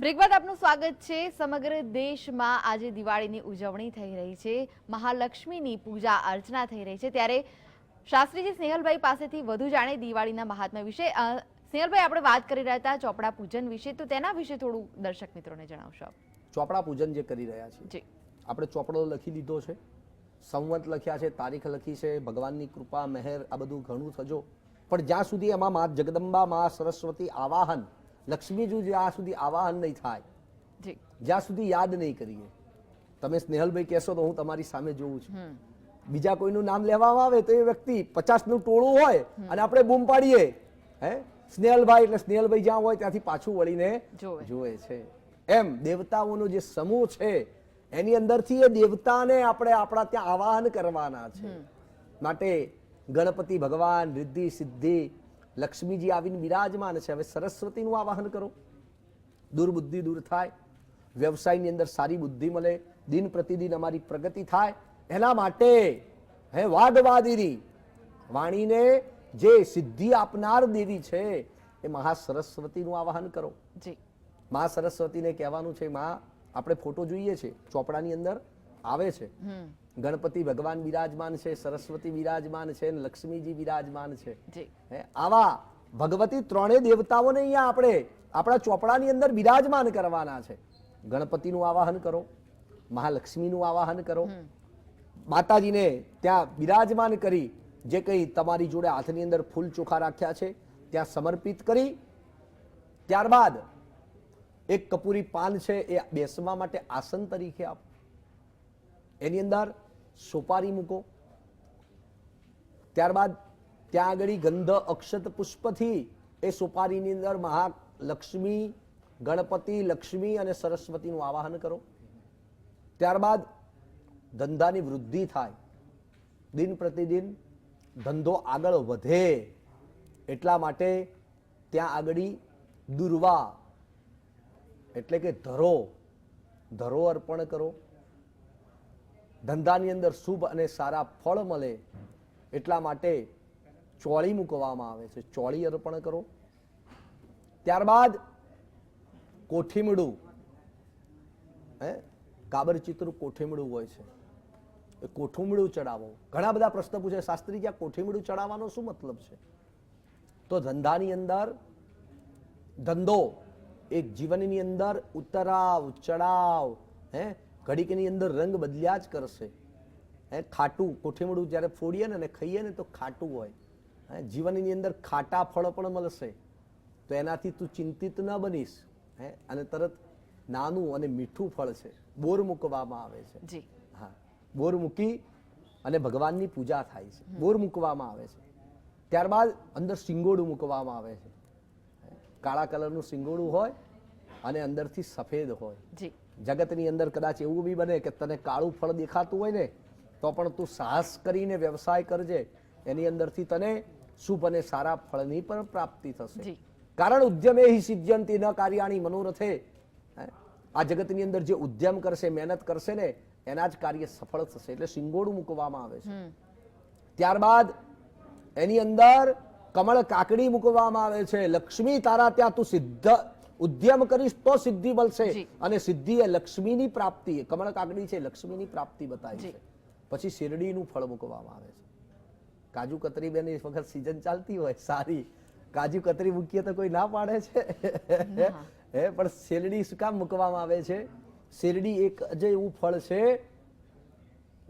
Break બાદ આપનું સ્વાગત છે। સમગ્ર દેશમાં આજે દિવાળીની ઉજવણી થઈ રહી છે। મહાલક્ષ્મીની પૂજા અર્ચના થઈ રહી છે। ત્યારે શાસ્ત્રીજી સ્નેહલભાઈ પાસેથી વધુ જાણે દિવાળીના મહાત્મ્ય વિશે। સ્નેહલભાઈ, આપણે વાત કરી રહ્યા હતા ચોપડા પૂજન વિશે, તો તેના વિશે થોડું દર્શક મિત્રોને જણાવશો? ચોપડા પૂજન જે કરી રહ્યા છીએ, જી, આપણે ચોપડો લખી દીધો છે, સંવત લખ્યા છે, તારીખ લખી છે, ભગવાનની કૃપા મહેર આ બધું ઘણું થજો, પણ જ્યાં સુધી એમાં મા જગદંબા મા સરસ્વતી આવાહન લક્ષ્મીજી જ્યાં સુધી આવાહન નહીં થાય, જ્યાં સુધી યાદ નહીં કરીએ, તમે સ્નેહલભાઈ કહેશો તો હું તમારી સામે જોઉં છું, બીજા કોઈનું નામ લેવામાં આવે તો એ વ્યક્તિ 50નું ટોળું હોય અને આપણે બૂમ પાડીએ, હે સ્નેહલભાઈ, એટલે સ્નેહલભાઈ જ્યાં હોય ત્યાંથી પાછું વળીને જોવે છે। એમ દેવતાઓનો જે સમૂહ છે એની અંદરથી એ દેવતાને આપણે આપણા ત્યાં આવાહન કરવાના છે। માટે ગણપતિ ભગવાન, રિદ્ધિ સિદ્ધિ લક્ષ્મીજી આવીને બિરાજમાન છે। હવે સરસ્વતીનું આવાહન કરો, દુર્બુદ્ધિ દૂર થાય, વ્યવસાયની અંદર સારી બુદ્ધિ મળે, દિન પ્રતિદિન અમારી પ્રગતિ થાય, એના માટે હે વાદવાદિની વાણીને જે સિદ્ધિ આપનાર દેવી છે એ મહા સરસ્વતીનું આવાહન કરો। મા સરસ્વતીને કહેવાનું છે, માં આપણે ફોટો જોઈએ છે ચોપડાની અંદર આવે છે, ગણપતિ ભગવાન બિરાજમાન છે, સરસ્વતી બિરાજમાન છે, લક્ષ્મીજી બિરાજમાન છે। આવા ભગવતી ત્રણેય દેવતાઓને અહીંયા આપણે આપણા ચોપડાની અંદર બિરાજમાન કરવાના છે। ગણપતિનું આવાહન કરો, મહાલક્ષ્મીનું આવાહન કરો, માતાજીને ત્યાં બિરાજમાન કરી જે કંઈ તમારી જોડે હાથની અંદર ફૂલ ચોખા રાખ્યા છે ત્યાં સમર્પિત કરી, ત્યારબાદ એક કપૂરી પાન છે એ બેસવા માટે આસન તરીકે આપો, એની અંદર સોપારી મૂકો, ત્યારબાદ ત્યાં આગળ ગંધ અક્ષત પુષ્પથી એ સોપારીની અંદર મહાલક્ષ્મી, ગણપતિ, લક્ષ્મી અને સરસ્વતીનું આવાહન કરો। ત્યારબાદ ધંધાની વૃદ્ધિ થાય, દિન પ્રતિદિન ધંધો આગળ વધે એટલા માટે ત્યાં આગળ દુર્વા એટલે કે ધરો અર્પણ કરો। ધંધાની અંદર શુભ અને સારા ફળ મળે એટલા માટે ચોળી મૂકવામાં આવે છે, ચોળી અર્પણ કરો। ત્યારબાદ કોઠીમડું, કાબરચિત્રું કોઠીમડું હોય છે, એ કોઠુંબડું ચડાવો। ઘણા બધા પ્રશ્ન પૂછે, શાસ્ત્રી કે કોઠીમડું ચડાવવાનો શું મતલબ છે? તો ધંધાની અંદર ધંધો એક જીવનની અંદર ઉતરાવ ચડાવ, ઘડીકની અંદર રંગ બદલ્યા જ કરશે। ખાટું કોઠીમડું જ્યારે ફોડીએ ને ખાઈએ ને તો ખાટું હોય, જીવનની અંદર ખાટા ફળ પણ મળશે, તો એનાથી તું ચિંતિત ન બનીશ। અને તરત નાનું અને મીઠું ફળ છે, બોર મૂકવામાં આવે છે। હા, બોર મૂકી અને ભગવાનની પૂજા થાય છે, બોર મૂકવામાં આવે છે। ત્યારબાદ અંદર સિંગોડું મૂકવામાં આવે છે, કાળા કલરનું સિંગોડું હોય અને અંદરથી સફેદ હોય। જગતની અંદર કદાચ એવું બી બને કે તને કાળું ફળ દેખાતું હોય ને તો પણ તું સાહસ કરીને વ્યવસાય કરજે, એની અંદરથી તને શુભ અને સારા ફળની પણ પ્રાપ્તિ થશે। કારણ ઉદ્યમે હિ સિદ્ધ્યંતિ ન કાર્યાણી મનોરથે। આ જગતની અંદર જે ઉદ્યમ કરશે, મહેનત કરશે ને એના જ કાર્ય સફળ થશે, એટલે સિંગોડું મૂકવામાં આવે છે। ત્યારબાદ એની અંદર કમળ કાકડી મૂકવામાં આવે છે। લક્ષ્મી તારા ત્યાં તું સિદ્ધ ઉદ્યમ કરીશ તો સિદ્ધિ મળશે, અને સિદ્ધિ એ લક્ષ્મીની પ્રાપ્તિ, કમળ કાકડી છે લક્ષ્મીની પ્રાપ્તિ બતાવી છે। પછી શેરડીનું ફળ મૂકવામાં આવે છે। કાજુ કતરી બેન એ વખત સીઝન ચાલતી હોય સારી, કાજુ કતરી મૂકીએ તો કોઈ ના પાડે છે પણ શેરડી શું કામ મૂકવામાં આવે છે? શેરડી એક અજય એવું ફળ છે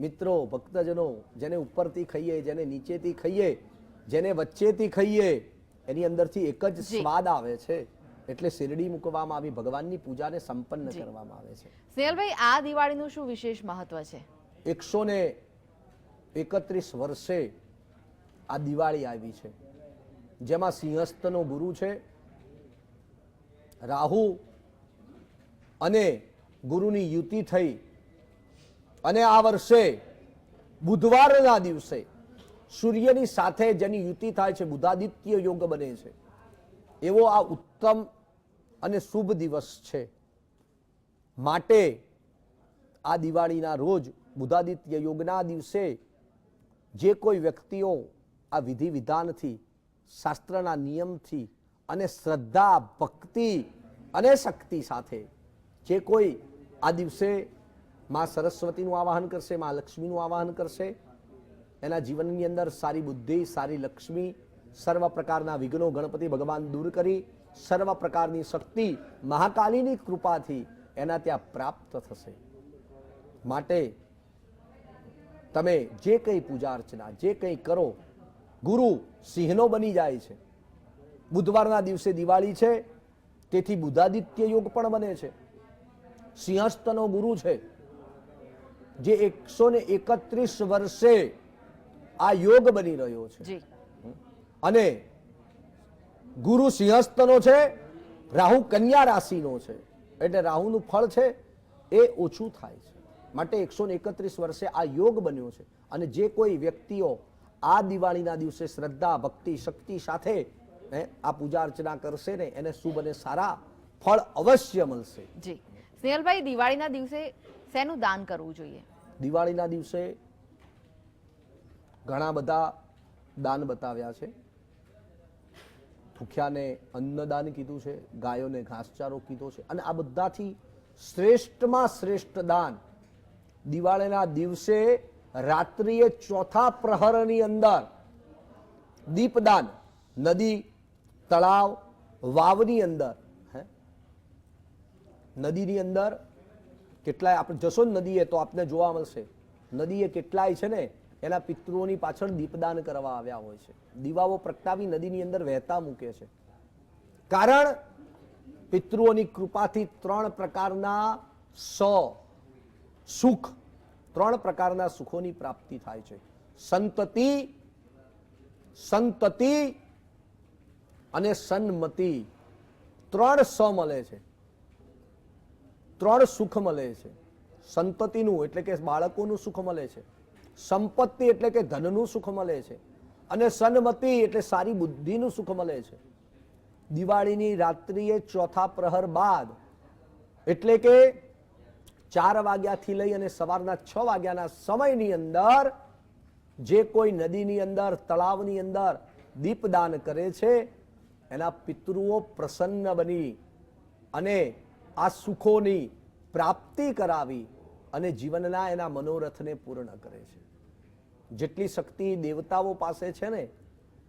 મિત્રો, ભક્તજનો, જેને ઉપરથી ખાઈએ, જેને નીચેથી ખાઈએ, જેને વચ્ચેથી ખાઈએ, એની અંદરથી એક જ સ્વાદ આવે છે, એટલે શેરડી મૂકવામાં આવી, ભગવાનની પૂજાને સંપન્ન કરવામાં આવે છે। સ્નેહલભાઈ, આ દિવાળીનું શું વિશેષ મહત્વ છે? 131 વર્ષે આ દિવાળી આવી છે, જેમાં સિંહસ્થનો ગુરુ છે રાહુ, અને ગુરુની યુતિ થઈ, અને આ વર્ષે બુધવારના દિવસે સૂર્યની સાથે જેની યુતિ થાય છે, બુધાદિત્ય યોગ બને છે, એવો આ ઉત્તમ અને શુભ દિવસ છે। માટે આ દિવાળીના રોજ બુધાદિત્ય યોગના દિવસે જે કોઈ વ્યક્તિઓ આ વિધિ વિધાનથી, શાસ્ત્રના નિયમથી અને શ્રદ્ધા ભક્તિ અને શક્તિ સાથે જે કોઈ આ દિવસે માં સરસ્વતીનું આવાહન કરશે, માં લક્ષ્મીનું આવાહન કરશે, એના જીવનની અંદર સારી બુદ્ધિ, સારી લક્ષ્મી, સર્વ પ્રકારના વિઘ્નો ગણપતિ ભગવાન દૂર કરી સર્વ પ્રકારની શક્તિ મહાકાલીની કૃપાથી એના ત્યાં પ્રાપ્ત થશે. માટે તમે જે કંઈ પૂજા અર્ચના જે કંઈ કરો, ગુરુ સિંહનો બની જાય છે. બુધવારના દિવસે દિવાળી છે, તેથી બુધાદિત્ય યોગ પણ બને છે. સિંહસ્થનો ગુરુ છે, જે 131 વર્ષે આ યોગ બની રહ્યો છે. જી અને ગુરુ સિંહસ્થનો છે, રાહુ કન્યા રાશિનો છે, એટલે રાહુનું ફળ છે એ ઓછું થાય છે. માટે 131 વર્ષે આ યોગ બન્યો છે. અને જે કોઈ વ્યક્તિઓ આ દિવાળીના દિવસે શ્રદ્ધા, ભક્તિ, શક્તિ સાથે આ પૂજા અર્ચના કરશે ને એને શુભ અને સારા ફળ અવશ્ય મળશે. જી સ્નેહલભાઈ, દિવાળીના દિવસે શેનું દાન કરવું જોઈએ? દિવાળીના દિવસે ઘણા બધા દાન બતાવ્યા છે. ભૂખ્યાને અન્નદાન કીધું છે, ગાયોને ઘાસચારો કીધો છે, અને આ બધાથી શ્રેષ્ઠમાં શ્રેષ્ઠ દાન દિવાળીના દિવસે રાત્રિએ ચોથા પ્રહરની અંદર દીપદાન, નદી, તળાવ, વાવની અંદર, નદીની અંદર કેટલાય આપણે જશો ને નદીએ તો આપને જોવા મળશે, નદીએ કેટલાય છે ને એના પિતૃઓની પાછળ દીપદાન કરવા આવ્યા હોય છે. દીવાઓ પ્રગટાવી નદીની અંદર વહેતા મૂકે છે. કારણ પિતૃઓની કૃપાથી 3 પ્રકારના સુખ, 3 પ્રકારના સુખોની પ્રાપ્તિ થાય છે. સંતતિ અને સન્મતિ, 3 સ મળે છે, 3 સુખ મળે છે. સંતતિનું એટલે કે બાળકોનું સુખ મળે છે, સંપત્તિ એટલે કે ધનનું સુખ મળે છે, અને સન્મતિ એટલે સારી બુદ્ધિનું સુખ મળે છે. દિવાળીની રાત્રિએ ચોથા પ્રહર બાદ એટલે કે 4 વાગ્યાથી લઈ અને સવારના 6 વાગ્યાના સમયની અંદર જે કોઈ નદીની અંદર, તળાવની અંદર દીપદાન કરે છે એના પિતૃઓ પ્રસન્ન બની અને આ સુખોની પ્રાપ્તિ કરાવી અને જીવનના એના મનોરથને પૂર્ણ કરે છે. જેટલી શક્તિ દેવતાઓ પાસે છે ને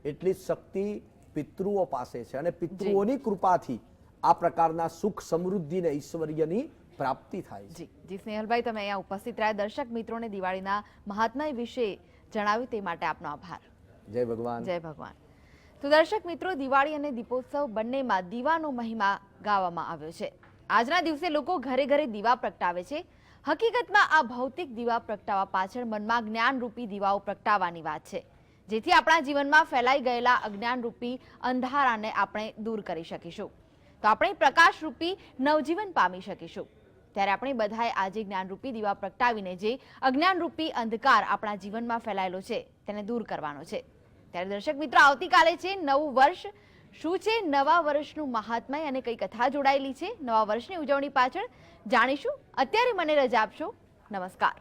એટલી જ શક્તિ પિતૃઓ પાસે છે, અને પિતૃઓની કૃપાથી આ પ્રકારના સુખ, સમૃદ્ધિ અને ઐશ્વર્યની પ્રાપ્તિ થાય છે. જી સ્નેહલભાઈ, તમે અહીંયા ઉપસ્થિત રહ્યા દર્શક મિત્રોને દિવાળીના મહાત્મય વિશે જણાવ્યું તે માટે આપનો આભાર. જય ભગવાન. જય ભગવાન. તો દર્શક મિત્રો, દિવાળી અને દીપોત્સવ બંનેમાં દીવાનો મહિમા ગાવામાં આવ્યો છે. આજના દિવસે લોકો ઘરે ઘરે દીવા પ્રગટાવે છે. હકીકતમાં આ ભૌતિક દીવા પ્રગટાવવા પાછળ મનમાં જ્ઞાનરૂપી દીવાઓ પ્રગટાવવાની વાત છે, જેથી આપણા જીવનમાં ફેલાઈ ગયેલા અજ્ઞાનરૂપી અંધારાને આપણે દૂર કરી શકીશું, તો આપણે પ્રકાશરૂપી નવજીવન પામી શકીશું. ત્યારે આપણે બધાએ આજે જ્ઞાનરૂપી દીવા પ્રગટાવીને જે અજ્ઞાનરૂપી અંધકાર આપણા જીવનમાં ફેલાયેલો છે તેને દૂર કરવાનો છે. ત્યારે દર્શક મિત્રો, આવતીકાલે છે નવું વર્ષ. શું છે નવા વર્ષનું મહાત્મય અને કઈ કથા જોડાયેલી છે નવા વર્ષની ઉજવણી પાછળ, જાણીશું. અત્યારે મને રજા આપશો. નમસ્કાર.